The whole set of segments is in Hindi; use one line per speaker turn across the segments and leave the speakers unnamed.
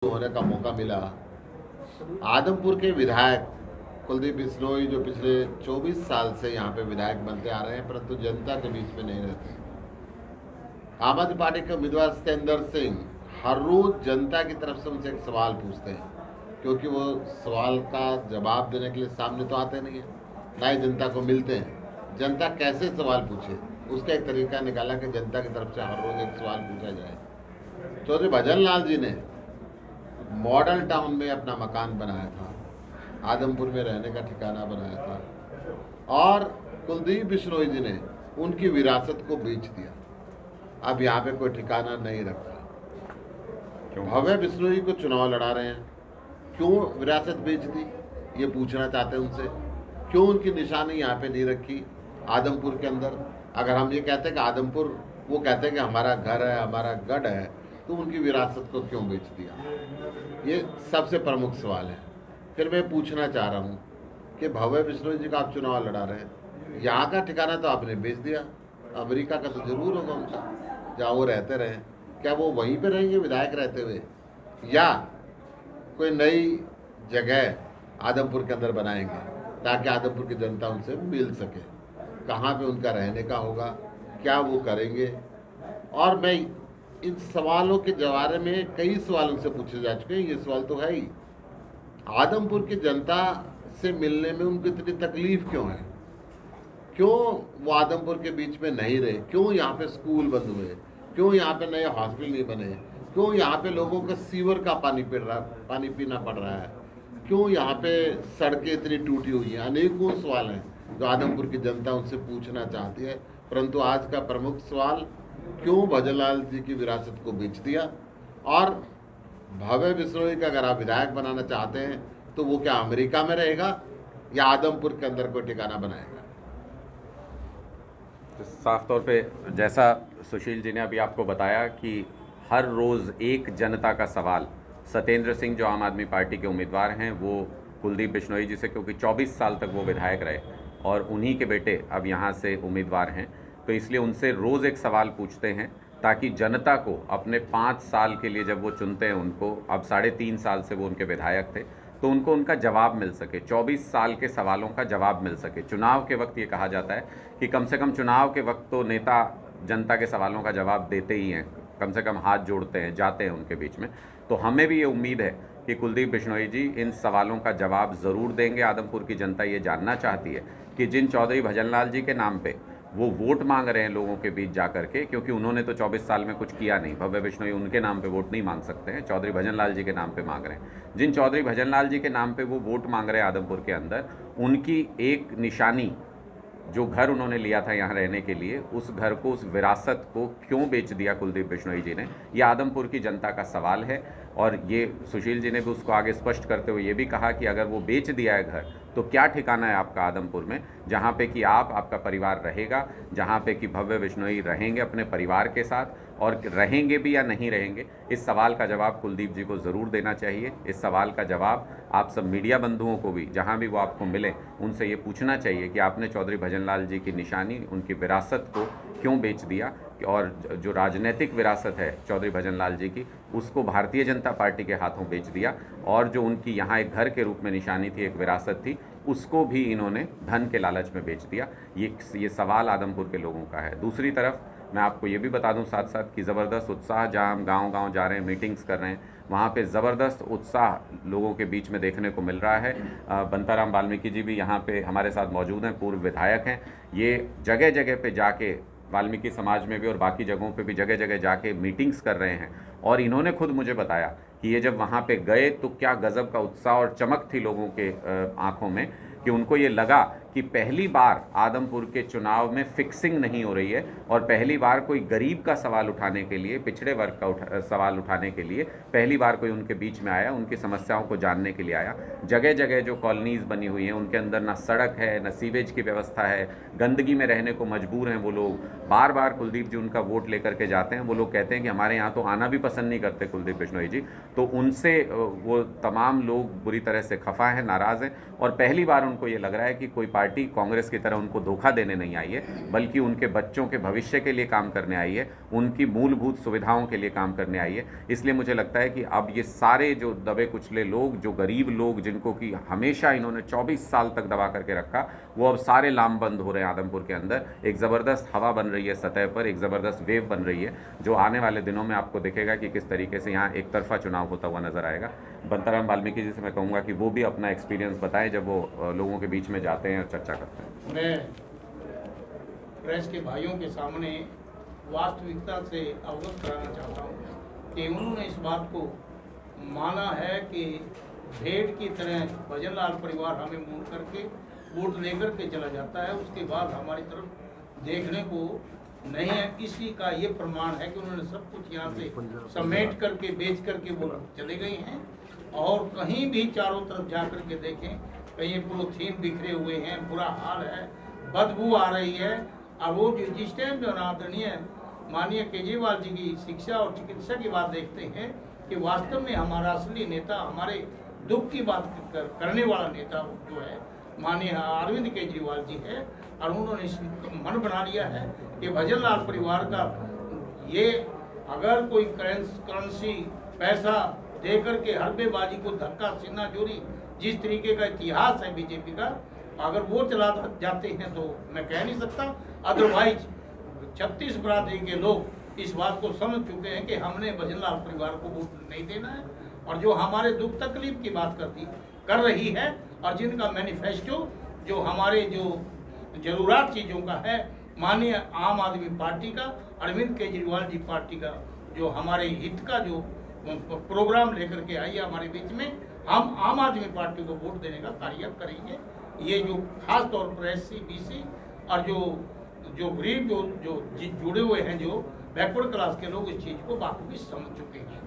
होने का मौका मिला। आदमपुर के विधायक कुलदीप बिश्नोई जो पिछले 24 साल से यहाँ पे विधायक बनते आ रहे हैं, परंतु जनता के बीच में नहीं रहते। आम आदमी पार्टी के उम्मीदवार सतेंद्र सिंह हर रोज जनता की तरफ से उनसे एक सवाल पूछते हैं, क्योंकि वो सवाल का जवाब देने के लिए सामने तो आते नहीं है, ना ही जनता को मिलते हैं। जनता कैसे सवाल पूछे, उसका एक तरीका निकाला कि जनता की तरफ से हर रोज एक सवाल पूछा जाए। चौधरी भजन लाल जी ने मॉडल टाउन में अपना मकान बनाया था, आदमपुर में रहने का ठिकाना बनाया था, और कुलदीप बिश्नोई जी ने उनकी विरासत को बेच दिया। अब यहाँ पे कोई ठिकाना नहीं रखा। भव्य बिश्नोई को चुनाव लड़ा रहे हैं, क्यों विरासत बेच दी, ये पूछना चाहते हैं उनसे। क्यों उनकी निशानी यहाँ पे नहीं रखी आदमपुर के अंदर। अगर हम ये कहते हैं कि आदमपुर, वो कहते हैं कि हमारा घर है, हमारा गढ़ है, तो उनकी विरासत को क्यों बेच दिया, ये सबसे प्रमुख सवाल है। फिर मैं पूछना चाह रहा हूँ कि भव्य बिश्नोई जी का आप चुनाव लड़ा रहे हैं, यहाँ का ठिकाना तो आपने बेच दिया, अमेरिका का तो जरूर होगा उनका, जहाँ वो रहते रहे। क्या वो वहीं पे रहेंगे विधायक रहते हुए, या कोई नई जगह आदमपुर के अंदर बनाएंगे ताकि आदमपुर की जनता उनसे मिल सके? कहाँ पे उनका रहने का होगा, क्या वो करेंगे? और मैं इन सवालों के बारे में कई सवाल उनसे पूछे जा चुके हैं। ये सवाल तो है ही, आदमपुर की जनता से मिलने में उनको इतनी तकलीफ क्यों है, क्यों वो आदमपुर के बीच में नहीं रहे, क्यों यहाँ पे स्कूल बंद हुए, क्यों यहाँ पे नए हॉस्पिटल नहीं बने, क्यों यहाँ पे लोगों को सीवर का पानी पीना पड़ रहा है, क्यों यहाँ पे सड़कें इतनी टूटी हुई हैं। अनेकों सवाल हैं जो आदमपुर की जनता उनसे पूछना चाहती है। परंतु आज का प्रमुख सवाल, क्यों भजनलाल जी की विरासत को बेच दिया, और भव्य बिश्नोई का अगर आप विधायक बनाना चाहते हैं तो वो क्या अमेरिका में रहेगा या आदमपुर के अंदर कोई ठिकाना बनाएगा?
तो साफ तौर पे जैसा सुशील जी ने अभी आपको बताया कि हर रोज़ एक जनता का सवाल सतेंद्र सिंह जो आम आदमी पार्टी के उम्मीदवार हैं वो कुलदीप बिश्नोई जी से, क्योंकि 24 साल तक वो विधायक रहे और उन्हीं के बेटे अब यहाँ से उम्मीदवार हैं, तो इसलिए उनसे रोज़ एक सवाल पूछते हैं ताकि जनता को अपने 5 साल के लिए जब वो चुनते हैं उनको, अब 3.5 साल से वो उनके विधायक थे, तो उनको उनका जवाब मिल सके, 24 साल के सवालों का जवाब मिल सके। चुनाव के वक्त ये कहा जाता है कि कम से कम चुनाव के वक्त तो नेता जनता के सवालों का जवाब देते ही हैं, कम से कम हाथ जोड़ते हैं, जाते हैं उनके बीच में। तो हमें भी ये उम्मीद है कि कुलदीप बिश्नोई जी इन सवालों का जवाब ज़रूर देंगे। आदमपुर की जनता ये जानना चाहती है कि जिन चौधरी भजनलाल जी के नाम पे वो वोट मांग रहे हैं लोगों के बीच जा करके, क्योंकि उन्होंने तो 24 साल में कुछ किया नहीं, भव्य बिश्नोई उनके नाम पे वोट नहीं मांग सकते हैं, चौधरी भजनलाल जी के नाम पे मांग रहे हैं। जिन चौधरी भजनलाल जी के नाम पे वो वोट मांग रहे हैं आदमपुर के अंदर, उनकी एक निशानी, जो घर उन्होंने लिया था यहाँ रहने के लिए, उस घर को, उस विरासत को क्यों बेच दिया कुलदीप बिश्नोई जी ने, ये आदमपुर की जनता का सवाल है। और ये सुशील जी ने भी उसको आगे स्पष्ट करते हुए ये भी कहा कि अगर वो बेच दिया है घर, तो क्या ठिकाना है आपका आदमपुर में, जहाँ पे कि आपका परिवार रहेगा, जहाँ पे कि भव्य बिश्नोई रहेंगे अपने परिवार के साथ, और रहेंगे भी या नहीं रहेंगे, इस सवाल का जवाब कुलदीप जी को ज़रूर देना चाहिए। इस सवाल का जवाब आप सब मीडिया बंधुओं को भी, जहाँ भी वो आपको मिले, उनसे ये पूछना चाहिए कि आपने चौधरी भजनलाल जी की निशानी, उनकी विरासत को क्यों बेच दिया, और जो राजनीतिक विरासत है चौधरी भजनलाल जी की, उसको भारतीय जनता पार्टी के हाथों बेच दिया, और जो उनकी यहाँ एक घर के रूप में निशानी थी, एक विरासत थी, उसको भी इन्होंने धन के लालच में बेच दिया। ये सवाल आदमपुर के लोगों का है। दूसरी तरफ मैं आपको ये भी बता दूं साथ साथ कि ज़बरदस्त उत्साह, जहां हम गांव-गांव जा रहे हैं, मीटिंग्स कर रहे हैं, वहां पे ज़बरदस्त उत्साह लोगों के बीच में देखने को मिल रहा है। बंताराम वाल्मीकि जी भी यहाँ पे हमारे साथ मौजूद हैं, पूर्व विधायक हैं। ये जगह जगह पे जाके, वाल्मीकि समाज में भी और बाकी जगहों पे भी जगह जगह जाके मीटिंग्स कर रहे हैं, और इन्होंने खुद मुझे बताया कि ये जब वहाँ पे गए तो क्या गज़ब का उत्साह और चमक थी लोगों के आँखों में, कि उनको ये लगा कि पहली बार आदमपुर के चुनाव में फिक्सिंग नहीं हो रही है, और पहली बार कोई गरीब का सवाल उठाने के लिए, पिछड़े वर्ग का सवाल उठाने के लिए पहली बार कोई उनके बीच में आया, उनकी समस्याओं को जानने के लिए आया। जगह जगह जो कॉलोनीज़ बनी हुई हैं उनके अंदर ना सड़क है, ना सीवेज की व्यवस्था है, गंदगी में रहने को मजबूर हैं वो लोग। बार बार कुलदीप जी उनका वोट लेकर के जाते हैं, वो लोग कहते हैं कि हमारे यहाँ तो आना भी पसंद नहीं करते कुलदीप बिश्नोई जी। तो उनसे वो तमाम लोग बुरी तरह से खफा हैं, नाराज़ हैं, और पहली बार उनको ये लग रहा है कि कोई पार्टी कांग्रेस की तरह उनको धोखा देने नहीं आई है, बल्कि उनके बच्चों के भविष्य के लिए काम करने आई है, उनकी मूलभूत सुविधाओं के लिए काम करने आई है। इसलिए मुझे लगता है कि अब ये सारे जो दबे कुचले लोग, जो गरीब लोग, जिनको कि हमेशा इन्होंने 24 साल तक दबा करके रखा, वो अब सारे लामबंद हो रहे हैं आदमपुर के अंदर। एक ज़बरदस्त हवा बन रही है सतह पर, एक ज़बरदस्त वेव बन रही है, जो आने वाले दिनों में आपको दिखेगा कि किस तरीके से यहाँ एक तरफा चुनाव होता हुआ नजर आएगा। बंताराम वाल्मीकि जी से मैं कहूँगा कि वो भी अपना एक्सपीरियंस बताएं जब वो लोगों के बीच में जाते हैं और चर्चा करते हैं।
मैं प्रेस के भाइयों के सामने वास्तविकता से अवगत कराना चाहता हूँ कि उन्होंने इस बात को माना है कि भेड़ की तरह भजनलाल परिवार हमें मोड़ करके वोट लेकर के चला जाता है, उसके बाद हमारी तरफ देखने को नहीं है। इसी का ये प्रमाण है कि उन्होंने सब कुछ यहाँ से समेट करके बेच करके वो चले गए हैं। और कहीं भी चारों तरफ जा कर के देखें, कहीं पोथीन बिखरे हुए हैं, बुरा हाल है, बदबू आ रही है। और वो जो जिस टाइम जो आदरणीय माननीय केजरीवाल जी की शिक्षा और चिकित्सा की बात देखते हैं कि वास्तव में हमारा असली नेता, हमारे दुख की बात करने वाला नेता जो है माननीय अरविंद केजरीवाल जी है। और उन्होंने मन बना लिया है कि भजनलाल परिवार का ये अगर कोई करेंसी पैसा दे करके हरबेबाजी को धक्का सीना जोरी, जिस तरीके का इतिहास है बीजेपी का, अगर वो चला जाते हैं तो मैं कह नहीं सकता। अदरवाइज 36 बरादरी के लोग इस बात को समझ चुके हैं कि हमने भजनलाल परिवार को वोट नहीं देना है। और जो हमारे दुख तकलीफ की बात कर रही है और जिनका मैनिफेस्टो जो हमारे जो जरूरत चीज़ों का है, माननीय आम आदमी पार्टी का, अरविंद केजरीवाल जी पार्टी का जो हमारे हित का जो प्रोग्राम लेकर के आई है हमारे बीच में, हम आम आदमी पार्टी को वोट देने का कार्य करेंगे। ये जो खास तौर पर SC BC और जो गरीब जो जुड़े हुए हैं, जो बैकवर्ड क्लास के लोग, इस चीज़ को बाखूबी समझ चुके हैं।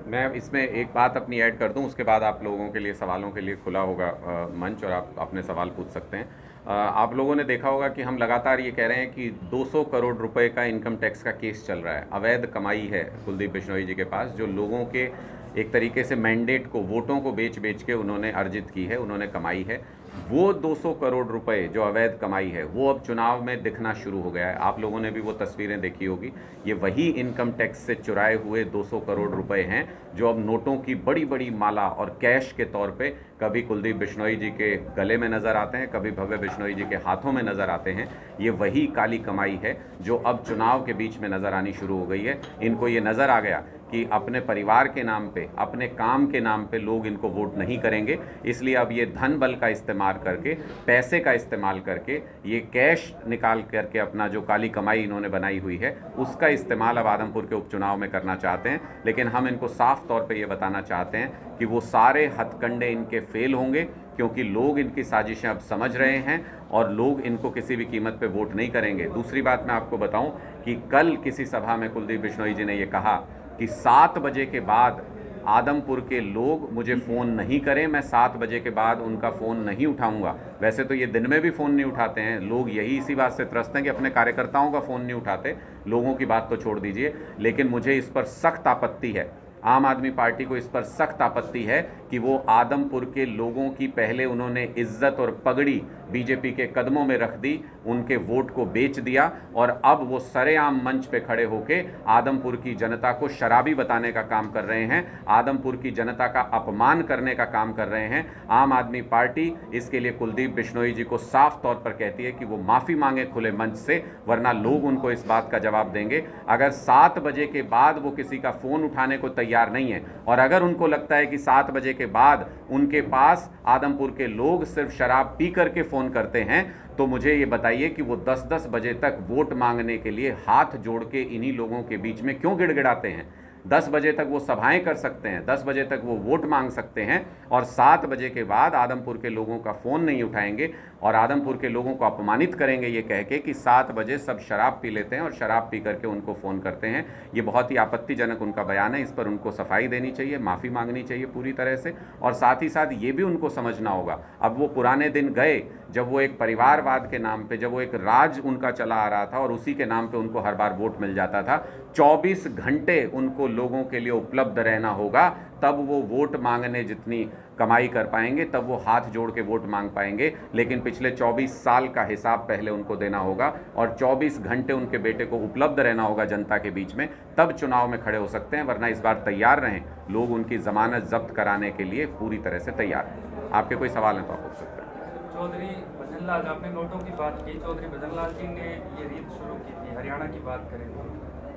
मैं इसमें एक बात अपनी ऐड कर दूं, उसके बाद आप लोगों के लिए सवालों के लिए खुला होगा मंच और आप अपने सवाल पूछ सकते हैं। आप लोगों ने देखा होगा कि हम लगातार ये कह रहे हैं कि 200 करोड़ रुपए का इनकम टैक्स का केस चल रहा है, अवैध कमाई है कुलदीप बिश्नोई जी के पास, जो लोगों के एक तरीके से मैंडेट को, वोटों को बेच बेच के उन्होंने अर्जित की है, उन्होंने कमाई है। वो 200 करोड़ रुपए जो अवैध कमाई है, वो अब चुनाव में दिखना शुरू हो गया है। आप लोगों ने भी वो तस्वीरें देखी होगी। ये वही इनकम टैक्स से चुराए हुए 200 करोड़ रुपए हैं जो अब नोटों की बड़ी बड़ी माला और कैश के तौर पे कभी कुलदीप बिश्नोई जी के गले में नज़र आते हैं, कभी भव्य बिश्नोई जी के हाथों में नज़र आते हैं। ये वही काली कमाई है जो अब चुनाव के बीच में नज़र आनी शुरू हो गई है। इनको ये नज़र आ गया कि अपने परिवार के नाम पे, अपने काम के नाम पे लोग इनको वोट नहीं करेंगे, इसलिए अब ये धन बल का इस्तेमाल करके, पैसे का इस्तेमाल करके, ये कैश निकाल करके अपना जो काली कमाई इन्होंने बनाई हुई है उसका इस्तेमाल अब आदमपुर के उपचुनाव में करना चाहते हैं। लेकिन हम इनको साफ तौर पे ये बताना चाहते हैं कि वो सारे हथकंडे इनके फेल होंगे, क्योंकि लोग इनकी साजिशें अब समझ रहे हैं और लोग इनको किसी भी कीमत पे वोट नहीं करेंगे। दूसरी बात मैं आपको बताऊं कि कल किसी सभा में कुलदीप बिश्नोई जी ने ये कहा कि 7 बजे के बाद आदमपुर के लोग मुझे फ़ोन नहीं करें, मैं 7 बजे के बाद उनका फ़ोन नहीं उठाऊंगा। वैसे तो ये दिन में भी फ़ोन नहीं उठाते हैं, लोग यही इसी बात से त्रस्त हैं कि अपने कार्यकर्ताओं का फ़ोन नहीं उठाते, लोगों की बात तो छोड़ दीजिए। लेकिन मुझे इस पर सख्त आपत्ति है, आम आदमी पार्टी को इस पर सख्त आपत्ति है कि वो आदमपुर के लोगों की पहले उन्होंने इज्जत और पगड़ी बीजेपी के कदमों में रख दी, उनके वोट को बेच दिया और अब वो सरेआम मंच पे खड़े होके आदमपुर की जनता को शराबी बताने का काम कर रहे हैं, आदमपुर की जनता का अपमान करने का काम कर रहे हैं। आम आदमी पार्टी इसके लिए कुलदीप बिश्नोई जी को साफ तौर पर कहती है कि वो माफ़ी मांगे खुले मंच से, वरना लोग उनको इस बात का जवाब देंगे। अगर 7 बजे के बाद वो किसी का फ़ोन उठाने को तैयार नहीं है और अगर उनको लगता है कि 7 बजे के बाद उनके पास आदमपुर के लोग सिर्फ शराब पी करके फ़ोन करते हैं, तो मुझे ये बताइए कि वो 10-10 बजे तक वोट मांगने के लिए हाथ जोड़ के इन्हीं लोगों के बीच में क्यों गिड़गिड़ाते हैं। 10 बजे तक वो सभाएं कर सकते हैं, 10 बजे तक वो वोट मांग सकते हैं और 7 बजे के बाद आदमपुर के लोगों का फ़ोन नहीं उठाएंगे और आदमपुर के लोगों को अपमानित करेंगे ये कह के कि 7 बजे सब शराब पी लेते हैं और शराब पी करके उनको फ़ोन करते हैं। ये बहुत ही आपत्तिजनक उनका बयान है, इस पर उनको सफाई देनी चाहिए, माफ़ी मांगनी चाहिए पूरी तरह से। और साथ ही साथ ये भी उनको समझना होगा, अब वो पुराने दिन गए जब वो एक परिवारवाद के नाम पे, जब वो एक राज उनका चला आ रहा था और उसी के नाम पे उनको हर बार वोट मिल जाता था। 24 घंटे उनको लोगों के लिए उपलब्ध रहना होगा, तब वो वोट मांगने जितनी कमाई कर पाएंगे, तब वो हाथ जोड़ के वोट मांग पाएंगे। लेकिन पिछले 24 साल का हिसाब पहले उनको देना होगा और 24 घंटे उनके बेटे को उपलब्ध रहना होगा जनता के बीच में, तब चुनाव में खड़े हो सकते हैं। वरना इस बार तैयार रहें, लोग उनकी ज़मानत जब्त कराने के लिए पूरी तरह से तैयार हैं। आपके कोई सवाल हैं तो आप पूछ सकते हैं।
चौधरी भजनलाल, आपने नोटों की बात की, चौधरी भजनलाल जी ने ये रीत शुरू की थी। हरियाणा की बात करें तो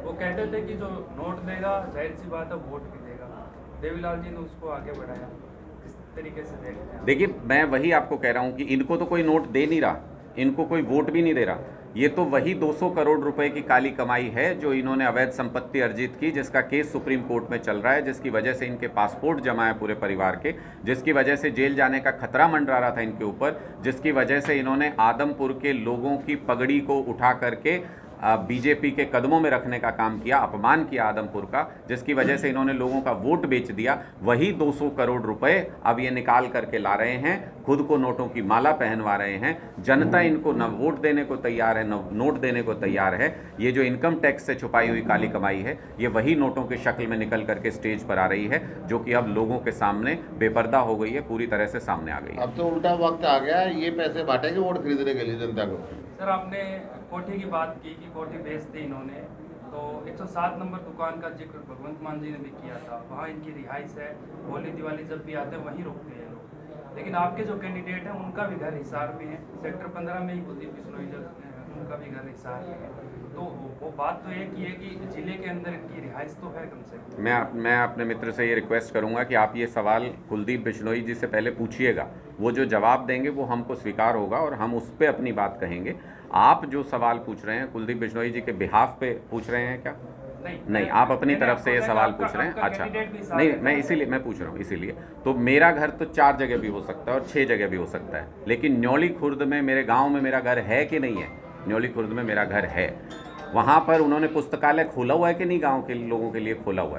वो कहते थे कि जो नोट देगा जाहिर सी बात है वोट भी देगा। देवीलाल जी ने उसको आगे बढ़ाया, इस तरीके से देखते हैं।
देखिए, मैं वही आपको कह रहा हूं कि इनको तो कोई नोट दे नहीं रहा, इनको कोई वोट भी नहीं दे रहा। ये तो वही 200 करोड़ रुपए की काली कमाई है जो इन्होंने अवैध संपत्ति अर्जित की, जिसका केस सुप्रीम कोर्ट में चल रहा है, जिसकी वजह से इनके पासपोर्ट जमा है पूरे परिवार के, जिसकी वजह से जेल जाने का खतरा मंडरा रहा था इनके ऊपर, जिसकी वजह से इन्होंने आदमपुर के लोगों की पगड़ी को उठा करके बीजेपी के कदमों में रखने का काम किया, अपमान किया आदमपुर का, जिसकी वजह से इन्होंने लोगों का वोट बेच दिया। वही 200 करोड़ रुपए अब ये निकाल करके ला रहे हैं, खुद को नोटों की माला पहनवा रहे हैं। जनता इनको न वोट देने को तैयार है, न नोट देने को तैयार है। ये जो इनकम टैक्स से छुपाई हुई काली कमाई है, ये वही नोटों की शक्ल में निकल करके स्टेज पर आ रही है, जो कि अब लोगों के सामने बेपर्दा हो गई है, पूरी तरह से सामने आ गई है।
अब तो उल्टा वक्त आ गया है, ये पैसे बांटेंगे वोट खरीदने के लिए जनता को।
सर, आपने कोठी की बात की कि कोठी बेच दी इन्होंने, तो 107 नंबर दुकान का जिक्र भगवंत मान जी ने भी किया था। वहाँ इनकी रिहाइश है, होली दिवाली जब भी आते हैं वहीं रुकते हैं लोग। लेकिन आपके जो कैंडिडेट हैं उनका भी घर हिसार में है, सेक्टर 15 में ही कुलदीप बिश्नोई उनका भी घर हिसार में है। तो वो बात तो एक ही है कि जिले के अंदर इनकी रिहाइश तो है कम से कम।
मैं अपने मित्र से ये रिक्वेस्ट करूंगा कि आप ये सवाल कुलदीप बिश्नोई जी से पहले पूछिएगा, वो जो जवाब देंगे वो हमको स्वीकार होगा और हम उस पर अपनी बात कहेंगे। आप जो सवाल पूछ रहे हैं कुलदीप बिश्नोई जी के बिहाफ पे पूछ रहे हैं क्या? नहीं, आप अपनी तरफ से ये सवाल पूछ रहे हैं। अच्छा, नहीं, मैं इसीलिए मैं पूछ रहा हूँ, इसीलिए तो मेरा घर तो 4 जगह भी हो सकता है और 6 जगह भी हो सकता है, लेकिन न्योली खुर्द में मेरे गाँव में मेरा घर है कि नहीं है? न्योली खुर्द में मेरा घर है। वहाँ पर उन्होंने पुस्तकालय खोला हुआ है कि नहीं? गांव के लोगों के लिए खोला हुआ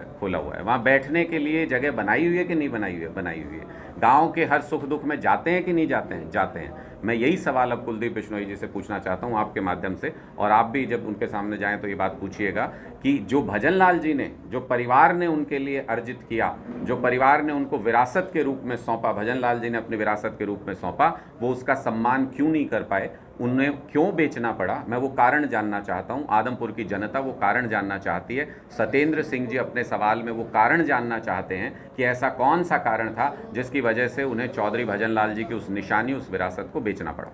है। वहाँ बैठने के लिए जगह बनाई हुई है कि नहीं बनाई हुई है? बनाई हुई है। गांव के हर सुख दुख में जाते हैं कि नहीं जाते हैं? जाते हैं। मैं यही सवाल अब कुलदीप बिश्नोई जी से पूछना चाहता हूँ आपके माध्यम से, और आप भी जब उनके सामने जाएं तो ये बात पूछिएगा कि जो भजनलाल जी ने, जो परिवार ने उनके लिए अर्जित किया, जो परिवार ने उनको विरासत के रूप में सौंपा, भजनलाल जी ने अपनी विरासत के रूप में सौंपा, वो उसका सम्मान क्यों नहीं कर पाए? उन्हें क्यों बेचना पड़ा? मैं वो कारण जानना चाहता हूँ। आदमपुर की जनता वो कारण जानना चाहती है। सत्येंद्र सिंह जी अपने सवाल में वो कारण जानना चाहते हैं कि ऐसा कौन सा कारण था जिसकी वजह से उन्हें चौधरी भजनलाल जी की उस निशानी, उस विरासत को बेचना पड़ा।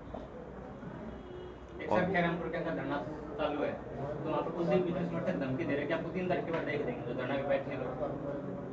सर, खैरामपुर के अंदर धरना चालू है, तो वहाँ पर कुलदीप बिश्नोई समर्थक धमकी दे रहे हैं कि आपको 3 तारीख के बाद देख देंगे, तो धरना के बैठने को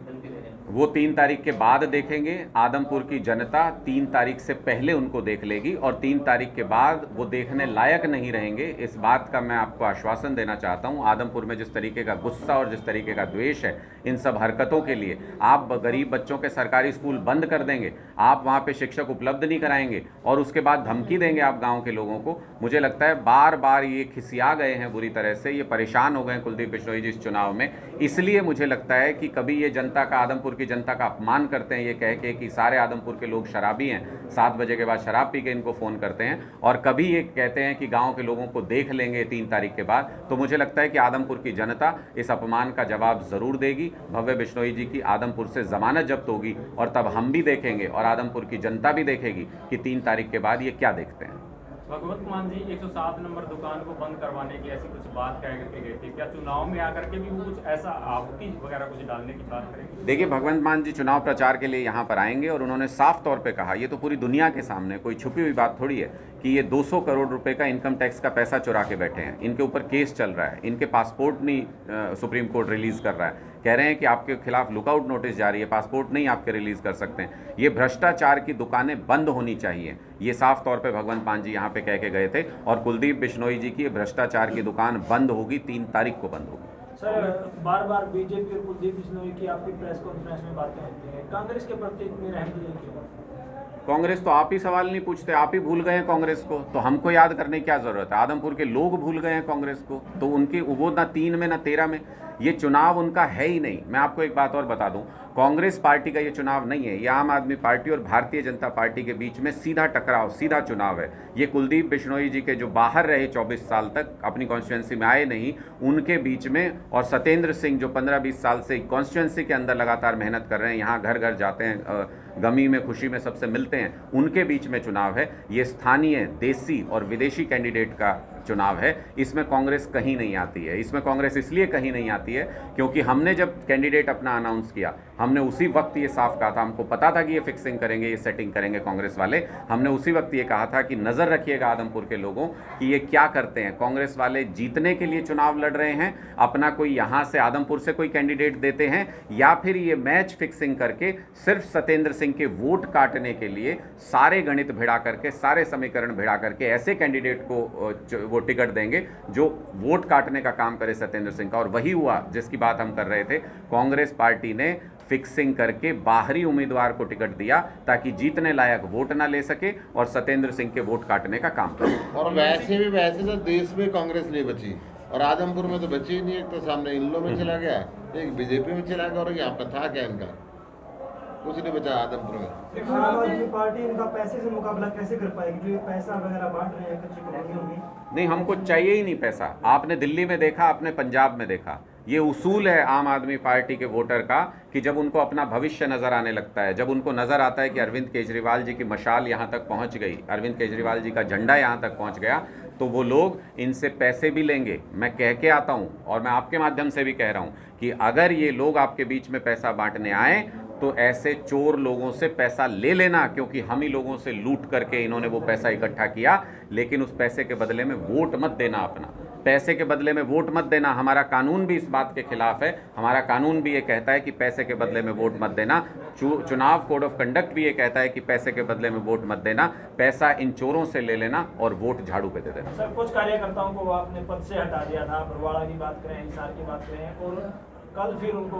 धमकी दे रहे हैं।
वो 3 तारीख के बाद देखेंगे। आदमपुर की जनता 3 तारीख से पहले उनको देख लेगी और 3 तारीख के बाद वो देखने लायक नहीं रहेंगे। इस बात का मैं आपको आश्वासन देना चाहता हूँ। आदमपुर में जिस तरीके का गुस्सा और जिस तरीके का द्वेष है इन सब हरकतों के लिए, आप गरीब बच्चों के सरकारी स्कूल बंद कर देंगे, आप वहाँ पे शिक्षक उपलब्ध नहीं कराएंगे और उसके बाद धमकी देंगे आप गाँव के लोगों को। मुझे लगता है बार बार ये खिसिया गए हैं बुरी तरह से, ये परेशान हो गए हैं कुलदीप बिश्नोई जी इस चुनाव में। इसलिए मुझे लगता है कि कभी ये जनता का, आदमपुर की जनता का अपमान करते हैं ये कह के कि सारे आदमपुर के लोग शराबी हैं, 7 बजे के बाद शराब पी के इनको फ़ोन करते हैं, और कभी ये कहते हैं कि गांव के लोगों को देख लेंगे 3 तारीख के बाद। तो मुझे लगता है कि आदमपुर की जनता इस अपमान का जवाब ज़रूर देगी। भव्य बिश्नोई जी की आदमपुर से ज़मानत जब्त होगी और तब हम भी देखेंगे और आदमपुर की जनता भी देखेगी कि 3 तारीख के बाद ये क्या देखते हैं।
भगवंत मान जी 107 नंबर दुकान को बंद करवाने की ऐसी कुछ बात कह करके गए थे, क्या चुनाव में आकर के भी वो कुछ ऐसा आपत्ति वगैरह कुछ डालने की बात करेंगे?
देखिए, भगवंत मान जी चुनाव प्रचार के लिए यहाँ पर आएंगे और उन्होंने साफ तौर पे कहा, ये तो पूरी दुनिया के सामने, कोई छुपी हुई बात थोड़ी है, कि ये 200 करोड़ रुपए का इनकम टैक्स का पैसा चुरा के बैठे हैं। इनके ऊपर केस चल रहा है, इनके पासपोर्ट नहीं सुप्रीम कोर्ट रिलीज़ कर रहा है, कह रहे हैं कि आपके खिलाफ लुकआउट नोटिस जारी है, पासपोर्ट नहीं आपके रिलीज़ कर सकते हैं। ये भ्रष्टाचार की दुकानें बंद होनी चाहिए, ये साफ तौर पे भगवंत मान जी यहाँ पे कह के गए थे। और कुलदीप बिश्नोई जी की भ्रष्टाचार की दुकान बंद होगी, 3 तारीख को बंद होगी।
सर, बार बार बीजेपी और कुलदीप बिश्नोई की आपकी प्रेस कॉन्फ्रेंस में बातें होती हैं, कांग्रेस के प्रति इतनी रहमदिली क्यों?
कांग्रेस तो आप ही सवाल नहीं पूछते, आप ही भूल गए हैं कांग्रेस को, तो हमको याद करने की क्या ज़रूरत है? आदमपुर के लोग भूल गए हैं कांग्रेस को, तो उनकी वो ना 3 में ना 13 में, ये चुनाव उनका है ही नहीं। मैं आपको एक बात और बता दूं, कांग्रेस पार्टी का ये चुनाव नहीं है, ये आम आदमी पार्टी और भारतीय जनता पार्टी के बीच में सीधा टकराव, सीधा चुनाव है। ये कुलदीप बिश्नोई जी के जो बाहर रहे 24 साल तक, अपनी कॉन्स्टिट्यूंसी में आए नहीं, उनके बीच में, और सत्येंद्र सिंह जो 15-20 साल से कॉन्स्टिट्यूंसी के अंदर लगातार मेहनत कर रहे हैं, यहाँ घर घर जाते हैं, गमी में खुशी में सबसे मिलते हैं, उनके बीच में चुनाव है। ये स्थानीय, देसी और विदेशी कैंडिडेट का चुनाव है। इसमें कांग्रेस कहीं नहीं आती है। इसमें कांग्रेस इसलिए कहीं नहीं आती है क्योंकि हमने जब कैंडिडेट अपना अनाउंस किया, हमने उसी वक्त ये साफ कहा था, हमको पता था कि ये फिक्सिंग करेंगे, ये सेटिंग करेंगे कांग्रेस वाले। हमने उसी वक्त ये कहा था कि नज़र रखिएगा आदमपुर के लोगों कि ये क्या करते हैं। कांग्रेस वाले जीतने के लिए चुनाव लड़ रहे हैं, अपना कोई यहाँ से आदमपुर से कोई कैंडिडेट देते हैं, या फिर ये मैच फिक्सिंग करके सिर्फ सत्येंद्र सिंह के वोट काटने के लिए सारे गणित भिड़ा करके, सारे समीकरण भिड़ा करके ऐसे कैंडिडेट को वो टिकट देंगे जो वोट काटने का काम करे सत्येंद्र सिंह का। और वही हुआ जिसकी बात हम कर रहे थे। कांग्रेस पार्टी ने फिक्सिंग करके बाहरी उम्मीदवार को टिकट दिया ताकि जीतने लायक वोट ना ले सके और सत्येंद्र सिंह के वोट काटने का काम करे।
और वैसे तो देश में कांग्रेस नहीं बची और आदमपुर में तो बची ही नहीं। एक तो सामने इन लोगों में चला गया, एक बीजेपी में चला गया, और यहाँ पर था क्या इनका, कुछ नहीं बचा आदमपुर में।
आम आदमी पार्टी इनका पैसे से मुकाबला कैसे कर पाएगी? जो ये पैसा वगैरह बांट रहे हैं कच्ची कॉलोनियों में।
नहीं, हमको चाहिए ही नहीं पैसा। आपने दिल्ली में देखा, आपने पंजाब में देखा, ये उसूल है आम आदमी पार्टी के वोटर का कि जब उनको अपना भविष्य नज़र आने लगता है, जब उनको नज़र आता है कि अरविंद केजरीवाल जी की मशाल यहाँ तक पहुँच गई, अरविंद केजरीवाल जी का झंडा यहाँ तक पहुँच गया, तो वो लोग इनसे पैसे भी लेंगे। मैं कह के आता हूँ और मैं आपके माध्यम से भी कह रहा हूँ कि अगर ये लोग आपके बीच में पैसा बांटने आए तो ऐसे चोर लोगों से पैसा ले लेना, क्योंकि हम ही लोगों से लूट करके इन्होंने वो पैसा इकट्ठा किया। लेकिन उस पैसे के बदले में वोट मत देना, अपना पैसे के बदले में वोट मत देना। हमारा कानून भी इस बात के खिलाफ है। हमारा कानून भी ये कहता है कि पैसे के बदले में वोट मत देना। चुनाव कोड ऑफ कंडक्ट भी ये कहता है कि पैसे के बदले में वोट मत देना। पैसा इन चोरों से ले लेना और वोट झाड़ू पे दे देना।
सर, कुछ कार्यकर्ताओं को आपने पद से हटा दिया था, बरवाड़ा की बात करें, हिसार की बात करें, और कल फिर उनको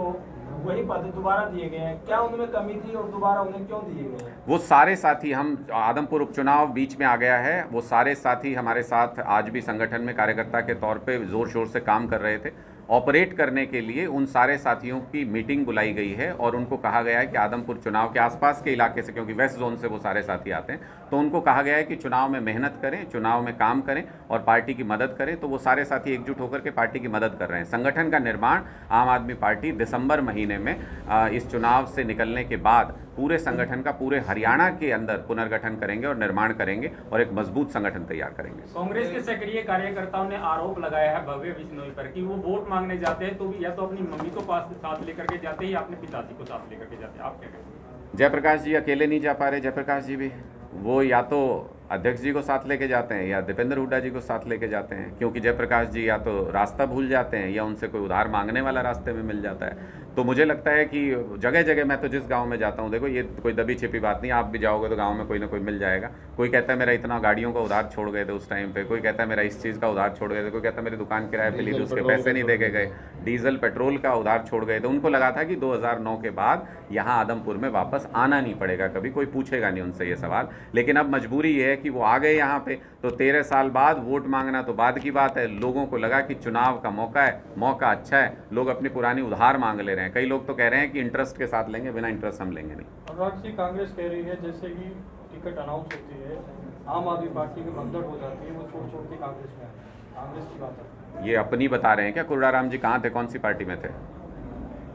वही पद दोबारा दिए गए हैं। क्या उनमें कमी थी और दोबारा उन्हें क्यों दिए गए हैं?
वो सारे साथी, हम आदमपुर उपचुनाव बीच में आ गया है, वो सारे साथी हमारे साथ आज भी संगठन में कार्यकर्ता के तौर पे जोर शोर से काम कर रहे थे। ऑपरेट करने के लिए उन सारे साथियों की मीटिंग बुलाई गई है और उनको कहा गया है कि आदमपुर चुनाव के आसपास के इलाके से, क्योंकि वेस्ट जोन से वो सारे साथी आते हैं, तो उनको कहा गया है कि चुनाव में मेहनत करें, चुनाव में काम करें और पार्टी की मदद करें। तो वो सारे साथी एकजुट होकर के पार्टी की मदद कर रहे हैं। संगठन का निर्माण आम आदमी पार्टी दिसंबर महीने में इस चुनाव से निकलने के बाद पूरे संगठन का पूरे हरियाणा के अंदर पुनर्गठन करेंगे और निर्माण करेंगे और एक मजबूत संगठन तैयार करेंगे।
कांग्रेस के सक्रिय कार्यकर्ताओं ने आरोप लगाया है भव्य बिश्नोई पर कि वो वोट मांगने जाते हैं तो या तो अपनी मम्मी को पास साथ लेकर के जाते हैं या अपने पिताजी को साथ लेकर के जाते हैं। आप क्या कहेंगे?
जयप्रकाश जी अकेले नहीं जा पा रहे। जयप्रकाश जी भी, वो या तो अध्यक्ष जी को साथ लेके जाते हैं या दीपेंद्र हुड्डा जी को साथ लेके जाते हैं, क्योंकि जयप्रकाश जी या तो रास्ता भूल जाते हैं या उनसे कोई उधार मांगने वाला रास्ते में मिल जाता है। तो मुझे लगता है कि जगह जगह, मैं तो जिस गांव में जाता हूं, देखो ये कोई दबी छिपी बात नहीं, आप भी जाओगे तो गांव में कोई ना कोई मिल जाएगा। कोई कहता है मेरा इतना गाड़ियों का उधार छोड़ गए थे उस टाइम पे, कोई कहता है मेरा इस चीज़ का उधार छोड़ गए थे, कोई कहता है मेरी दुकान किराए पे ली थी उसके पैसे नहीं दे के गए, डीजल पेट्रोल का उधार छोड़ गए थे। उनको लगा था कि 2009 के बाद यहाँ आदमपुर में वापस आना नहीं पड़ेगा, कभी कोई पूछेगा नहीं उनसे ये सवाल। लेकिन अब मजबूरी ये है कि वो आ गए यहाँ पे, तो 13 साल बाद वोट मांगना तो बाद की बात है। लोगों को लगा कि चुनाव का मौका है, मौका अच्छा है, लोग अपनी पुरानी उधार मांग ले रहे हैं। कई लोग तो कह रहे हैं कि इंटरेस्ट के साथ लेंगे, बिना इंटरेस्ट हम लेंगे नहीं।
अनुराग जी, कांग्रेस कह रही है जैसे ही टिकट अनाउंस होती है आम आदमी पार्टी की भगदड़ हो जाती है, वो छोड़ के कांग्रेस में आती है। कांग्रेस की बात है,
ये अपनी बता रहे हैं क्या? कुर्राराम जी कहाँ थे, कौन सी पार्टी में थे?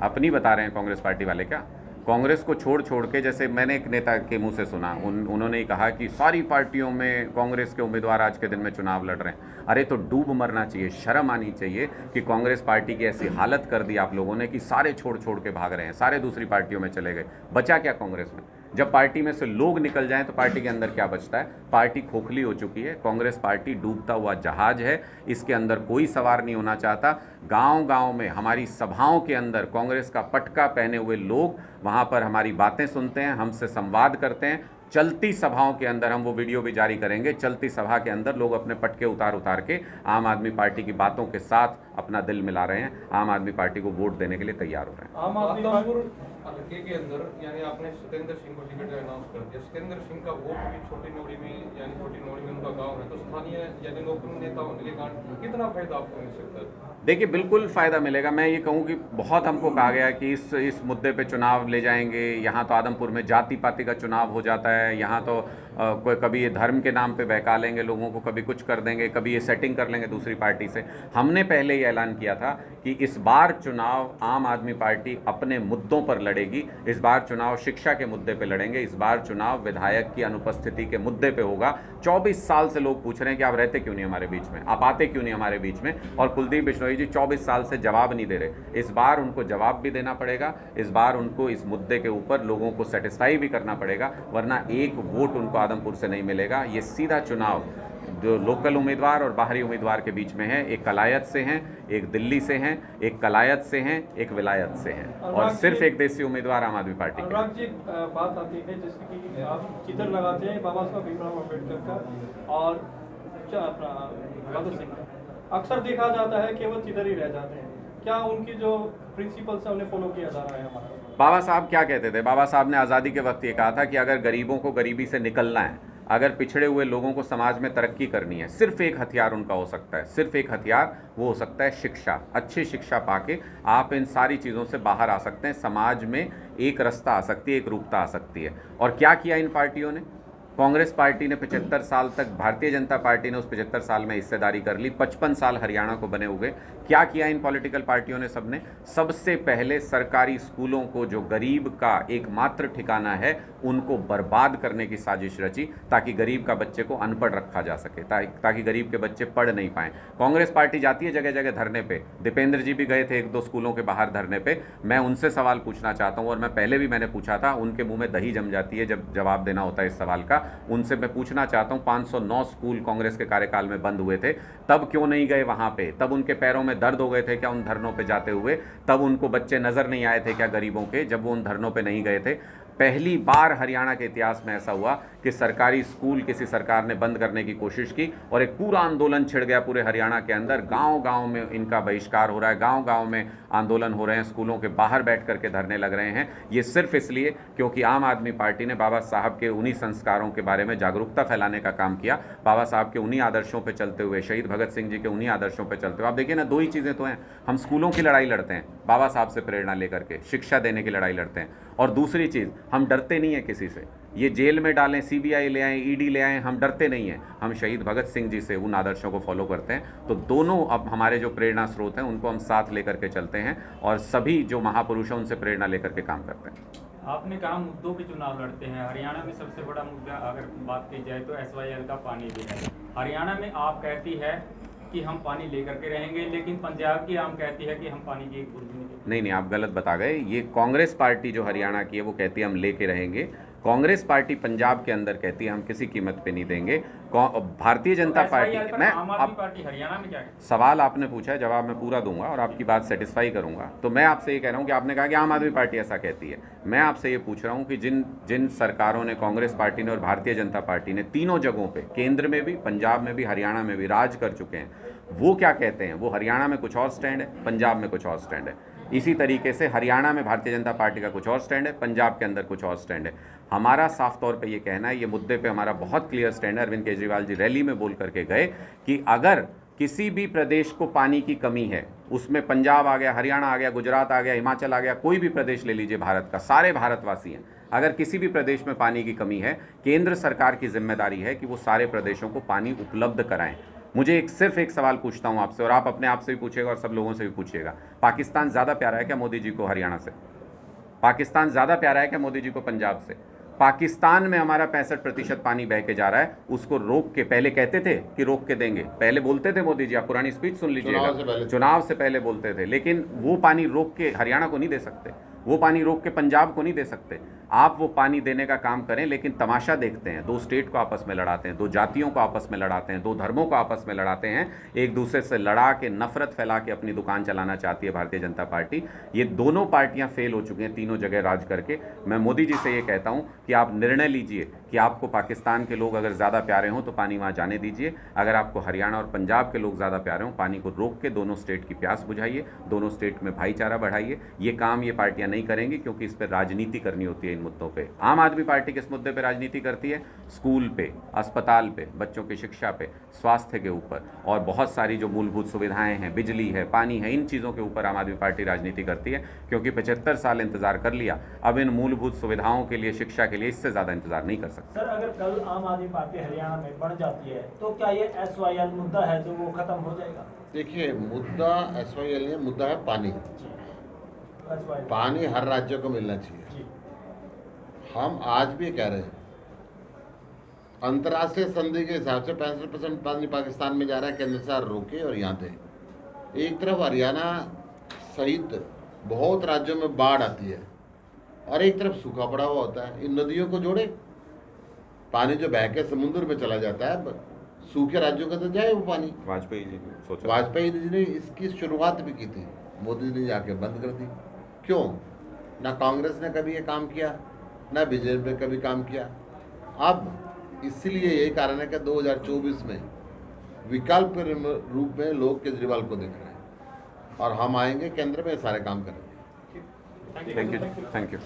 अपनी बता रहे हैं कांग्रेस पार्टी वाले क्या? कांग्रेस को छोड़ के, जैसे मैंने एक नेता के मुंह से सुना, उन्होंने ही कहा कि सारी पार्टियों में कांग्रेस के उम्मीदवार आज के दिन में चुनाव लड़ रहे हैं। अरे तो डूब मरना चाहिए, शर्म आनी चाहिए कि कांग्रेस पार्टी की ऐसी हालत कर दी आप लोगों ने कि सारे छोड़ के भाग रहे हैं, सारे दूसरी पार्टियों में चले गए। बचा क्या कांग्रेस में? जब पार्टी में से लोग निकल जाएं तो पार्टी के अंदर क्या बचता है? पार्टी खोखली हो चुकी है। कांग्रेस पार्टी डूबता हुआ जहाज है, इसके अंदर कोई सवार नहीं होना चाहता। गांव-गांव में हमारी सभाओं के अंदर कांग्रेस का पटका पहने हुए लोग वहां पर हमारी बातें सुनते हैं, हमसे संवाद करते हैं। चलती सभाओं के अंदर हम वो वीडियो भी जारी करेंगे। चलती सभा के अंदर लोग अपने पटके उतार के आम आदमी पार्टी की बातों के साथ अपना दिल मिला रहे हैं, आम आदमी पार्टी को वोट देने के लिए तैयार हो रहे हैं।
आम आदमी पार्टी
हल्के के अंदर यानी आपने सत्येंद्र सिंह को टिकट अनाउंस कर दिया। सत्येंद्र सिंह का वोट भी छोटी नोड़ी में, यानी छोटी नोड़ी में उनका गांव है, तो स्थानीय यानी लोकप्रिय नेता होने के कारण कितना फायदा आपको मिल सकता है?
देखिए, बिल्कुल फ़ायदा मिलेगा। मैं ये कहूँ कि बहुत हमको कहा गया कि इस मुद्दे पे चुनाव ले जाएंगे, यहाँ तो आदमपुर में जाति पाति का चुनाव हो जाता है, यहाँ तो कोई कभी ये धर्म के नाम पे बहका लेंगे लोगों को, कभी कुछ कर देंगे, कभी ये सेटिंग कर लेंगे दूसरी पार्टी से। हमने पहले ही ऐलान किया था कि इस बार चुनाव आम आदमी पार्टी अपने मुद्दों पर लड़ेगी। इस बार चुनाव शिक्षा के मुद्दे पे लड़ेंगे, इस बार चुनाव विधायक की अनुपस्थिति के मुद्दे पे होगा। 24 साल से लोग पूछ रहे हैं कि आप रहते क्यों नहीं हमारे बीच में, आप आते क्यों नहीं हमारे बीच में, और कुलदीप बिश्नोई जी 24 साल से जवाब नहीं दे रहे। इस बार उनको जवाब भी देना पड़ेगा, इस बार उनको इस मुद्दे के ऊपर लोगों को सेटिस्फाई भी करना पड़ेगा, वरना एक वोट उनको आदमपुर से नहीं मिलेगा। ये सीधा चुनाव जो लोकल उम्मीदवार और बाहरी उम्मीदवार के बीच में है, एक कलायत से हैं, एक दिल्ली से हैं, एक कलायत से हैं, एक विलायत से हैं, और सिर्फ एक देसी उम्मीदवार आम आदमी पार्टी के।
अनुराग जी, बात आती है जैसे कि आप चित्र लगाते हैं बाबा साहब भीमराव अम्बेडकर का और अपना भगत सिंह का, अक्सर देखा जाता है केवल चित्र ही रह जाते हैं। क्या उनकी जो प्रिंसिपल्स है उन्हें फॉलो किया जा रहा है हमारा?
बाबा साहब क्या कहते थे? बाबा साहब ने आज़ादी के वक्त ये कहा था कि अगर गरीबों को गरीबी से निकलना है, अगर पिछड़े हुए लोगों को समाज में तरक्की करनी है, सिर्फ एक हथियार उनका हो सकता है, सिर्फ एक हथियार, वो हो सकता है शिक्षा। अच्छी शिक्षा पाके आप इन सारी चीज़ों से बाहर आ सकते हैं, समाज में एक रास्ता आ सकती है, एक रूपता आ सकती है। और क्या किया इन पार्टियों ने? कांग्रेस पार्टी ने 75 साल तक, भारतीय जनता पार्टी ने उस 75 साल में हिस्सेदारी कर ली, 55 साल हरियाणा को बने हुए। क्या किया इन पॉलिटिकल पार्टियों ने? सबने सबसे पहले सरकारी स्कूलों को, जो गरीब का एकमात्र ठिकाना है, उनको बर्बाद करने की साजिश रची, ताकि गरीब का बच्चे को अनपढ़ रखा जा सके, ताकि गरीब के बच्चे पढ़ नहीं पाएं। कांग्रेस पार्टी जाती है जगह जगह धरने पे, दीपेंद्र जी भी गए थे 1-2 स्कूलों के बाहर धरने पे। मैं उनसे सवाल पूछना चाहता हूँ, और मैं पहले भी मैंने पूछा था, उनके मुंह में दही जम जाती है जब जवाब देना होता है इस सवाल का। उनसे मैं पूछना चाहता हूँ, 509 स्कूल कांग्रेस के कार्यकाल में बंद हुए थे, तब क्यों नहीं गए वहाँ पे? तब उनके पैरों में दर्द हो गए थे क्या उन धरनों पे जाते हुए? तब उनको बच्चे नज़र नहीं आए थे क्या गरीबों के, जब वो उन धरनों पे नहीं गए थे? पहली बार हरियाणा के इतिहास में ऐसा हुआ कि सरकारी स्कूल किसी सरकार ने बंद करने की कोशिश की, और एक पूरा आंदोलन छिड़ गया पूरे हरियाणा के अंदर। गांव-गांव में इनका बहिष्कार हो रहा है, गांव-गांव में आंदोलन हो रहे हैं, स्कूलों के बाहर बैठ करके धरने लग रहे हैं। ये सिर्फ इसलिए क्योंकि आम आदमी पार्टी ने बाबा साहब के उन्हीं संस्कारों के बारे में जागरूकता फैलाने का काम किया, बाबा साहब के उन्हीं आदर्शों पर चलते हुए, शहीद भगत सिंह जी के उन्हीं आदर्शों पर चलते हुए। आप देखिए ना, 2 ही चीज़ें तो हैं। हम स्कूलों की लड़ाई लड़ते हैं, बाबा साहब से प्रेरणा लेकर के शिक्षा देने की लड़ाई लड़ते हैं, और दूसरी चीज़, हम डरते नहीं हैं किसी से। ये जेल में डालें, सीबीआई ले आएँ, ईडी ले आएँ, हम डरते नहीं हैं। हम शहीद भगत सिंह जी से, उन आदर्शों को फॉलो करते हैं। तो दोनों अब हमारे जो प्रेरणा स्रोत हैं, उनको हम साथ लेकर के चलते हैं, और सभी जो महापुरुष हैं उनसे प्रेरणा लेकर के काम करते हैं।
आपने कहा मुद्दों पे चुनाव लड़ते हैं। हरियाणा में सबसे बड़ा मुद्दा अगर बात की जाए तो SYL का पानी भी है। हरियाणा में आप कहती है कि हम पानी लेकर के रहेंगे, लेकिन पंजाब की आम कहती है कि हम पानी की एक बूंद भी नहीं।
नहीं, आप गलत बता गए। ये कांग्रेस पार्टी जो हरियाणा की है वो कहती है हम लेके रहेंगे। कांग्रेस पार्टी पंजाब के अंदर कहती है हम किसी कीमत पे नहीं देंगे। भारतीय जनता पार्टी, मैं
आम आदमी पार्टी हरियाणा में क्या है?
सवाल आपने पूछा है, जवाब मैं पूरा दूंगा और आपकी बात सेटिस्फाई करूंगा। तो मैं आपसे ये कह रहा हूँ कि आपने कहा कि आम आदमी पार्टी ऐसा कहती है। मैं आपसे ये पूछ रहा हूँ कि जिन सरकारों ने, कांग्रेस पार्टी ने और भारतीय जनता पार्टी ने, तीनों जगहों पे, केंद्र में भी, पंजाब में भी, हरियाणा में भी राज कर चुके हैं, वो क्या कहते हैं? वो हरियाणा में कुछ और स्टैंड है, पंजाब में कुछ और स्टैंड है। इसी तरीके से हरियाणा में भारतीय जनता पार्टी का कुछ और स्टैंड है, पंजाब के अंदर कुछ और स्टैंड है। हमारा साफ तौर पे ये कहना है, ये मुद्दे पे हमारा बहुत क्लियर स्टैंड है। अरविंद केजरीवाल जी रैली में बोल करके गए कि अगर किसी भी प्रदेश को पानी की कमी है, उसमें पंजाब आ गया, हरियाणा आ गया, गुजरात आ गया, हिमाचल आ गया, कोई भी प्रदेश ले लीजिए भारत का, सारे भारतवासी हैं, अगर किसी भी प्रदेश में पानी की कमी है, केंद्र सरकार की जिम्मेदारी है कि वो सारे प्रदेशों को पानी उपलब्ध कराएं। मुझे सिर्फ एक सवाल पूछता हूं आपसे, और आप अपने आप से भी पूछिएगा और सब लोगों से भी पूछिएगा, पाकिस्तान ज़्यादा प्यारा है क्या मोदी जी को हरियाणा से? पाकिस्तान ज़्यादा प्यारा है क्या मोदी जी को पंजाब से? पाकिस्तान में हमारा 65% पानी बह के जा रहा है, उसको रोक के, पहले कहते थे कि रोक के देंगे, पहले बोलते थे मोदी जी, आप पुरानी स्पीच सुन लीजिएगा, चुनाव से पहले बोलते थे, लेकिन वो पानी रोक के हरियाणा को नहीं दे सकते, वो पानी रोक के पंजाब को नहीं दे सकते। आप वो पानी देने का काम करें, लेकिन तमाशा देखते हैं, 2 स्टेट को आपस में लड़ाते हैं, 2 जातियों को आपस में लड़ाते हैं, 2 धर्मों को आपस में लड़ाते हैं, एक दूसरे से लड़ा के, नफरत फैला के अपनी दुकान चलाना चाहती है भारतीय जनता पार्टी। ये दोनों पार्टियां फेल हो चुकी हैं तीनों जगह राज करके। मैं मोदी जी से ये कहता हूं कि आप निर्णय लीजिए कि आपको पाकिस्तान के लोग अगर ज़्यादा प्यारे हों तो पानी वहाँ जाने दीजिए, अगर आपको हरियाणा और पंजाब के लोग ज़्यादा प्यारे हों, पानी को रोक के दोनों स्टेट की प्यास बुझाइए, दोनों स्टेट में भाईचारा बढ़ाइए। ये काम ये पार्टियाँ नहीं करेंगी, क्योंकि इस पर राजनीति करनी होती है इन मुद्दों पे। आम आदमी पार्टी किस मुद्दे पे राजनीति करती है? स्कूल पे, अस्पताल पे, बच्चों की शिक्षा पे, स्वास्थ्य के ऊपर, और बहुत सारी जो मूलभूत सुविधाएं हैं, बिजली है, पानी है, इन चीज़ों के ऊपर आम आदमी पार्टी राजनीति करती है, क्योंकि 75 साल इंतजार कर लिया, अब इन मूलभूत सुविधाओं के लिए, शिक्षा के लिए इससे ज़्यादा इंतजार नहीं कर सकते।
सर, अगर कल आम आदमी पार्टी हरियाणा में बढ़ जाती है तो क्या ये SYL मुद्दा है जो वो खत्म हो जाएगा?
देखिए, मुद्दा SYL नहीं, मुद्दा है पानी।
SYL
पानी हर राज्य को मिलना चाहिए।
जी।
हम आज भी कह रहे हैं, अंतर्राष्ट्रीय संधि के हिसाब से 65% पानी पाकिस्तान में जा रहा है, केंद्र सरकार रोके और यहाँ दे। एक तरफ हरियाणा सहित बहुत राज्यों में बाढ़ आती है और एक तरफ सूखा पड़ा हुआ होता है। इन नदियों को जोड़े, पानी जो बह के समुद्र में चला जाता है, सूखे राज्यों का तो जाए वो पानी।
वाजपेयी जी ने सोचा,
वाजपेयी जी ने इसकी शुरुआत भी की थी, मोदी जी ने जाके बंद कर दी। क्यों? ना कांग्रेस ने कभी ये काम किया, ना बीजेपी ने कभी काम किया। अब इसलिए यही कारण है कि 2024 में विकल्प के रूप में लोग केजरीवाल को देख रहे हैं और हम आएंगे केंद्र में सारे काम करेंगे।
Thank you.